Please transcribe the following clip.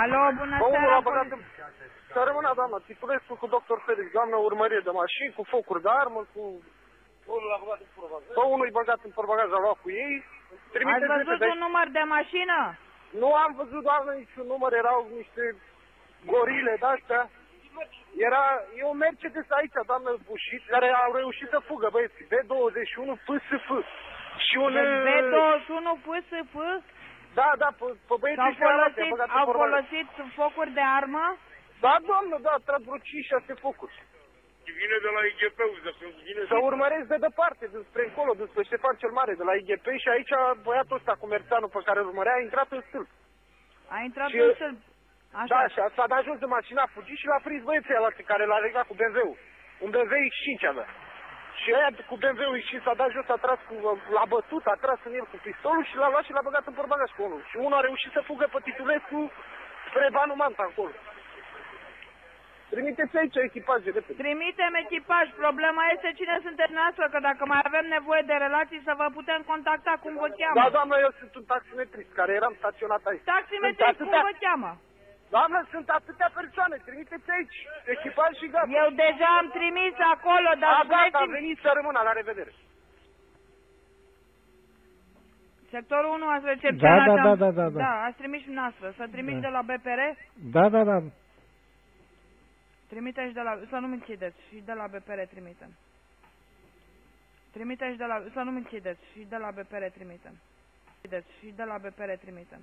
Alo, bună Bă, unul seara, a băgat în... Să rămână, doamnă, Titulescu cu doctor Felix, doamnă, urmărire de mașini, cu focuri de armă, cu... Unul l-a băgat în portbagaj. Bă, unul i băgat în portbagaj, a luat cu ei. ați văzut un număr de mașină? Nu am văzut, doamnă, niciun număr, erau niște gorile de-astea. E un Mercedes aici, doamnă, bușit, care au reușit să fugă, băieți, B21 PSF. Și un... B21 PSF? Da, pe băieții au folosit focuri de armă? Da, doamnă, da, trag vreo 5-6 focuri. Și vine de la IGP-ul, Să urmăresc de departe, dinspre încolo, dinspre Ștefan cel Mare, de la IGP și aici băiatul ăsta, comerțanul pe care îl urmărea, a intrat în stâlp. A intrat în stâlp. Așa. Da, și s-a dat jos de mașină, a fugit și l-a prins băieții ăla care l-a legat cu BMW-ul. Un BMW X5 avea. Și aia cu BMW-ul X5 s-a dat jos, l-a bătut, a tras în el cu pistolul și l-a luat și l-a băgat în portbagaj cu unul. Și unul a reușit să fugă pe Titulescu spre Banu Manta acolo. Trimiteți aici echipaje, repede. Trimitem echipaj. Problema este cine sunteți noastră, că dacă mai avem nevoie de relații să vă putem contacta, cum vă cheamă? Da, doamnă, eu sunt un taximetrist care eram staționat aici. Taximetrist, cum vă cheamă? Doamnă, sunt atâtea persoane, trimiteți aici echipaj și gata. Eu deja am trimis acolo, dar gata, veniți să rămână, la revedere. Sectorul 1 ați recepționat? Da. Da, ați trimis și noastră. Să trimiți de la BPR? Da. Trimiteți de la... Să nu-mi închideți. Și de la BPR trimitem. Trimiteți de la... Să nu-mi închideți. Și de la BPR trimitem. Și de la BPR trimitem.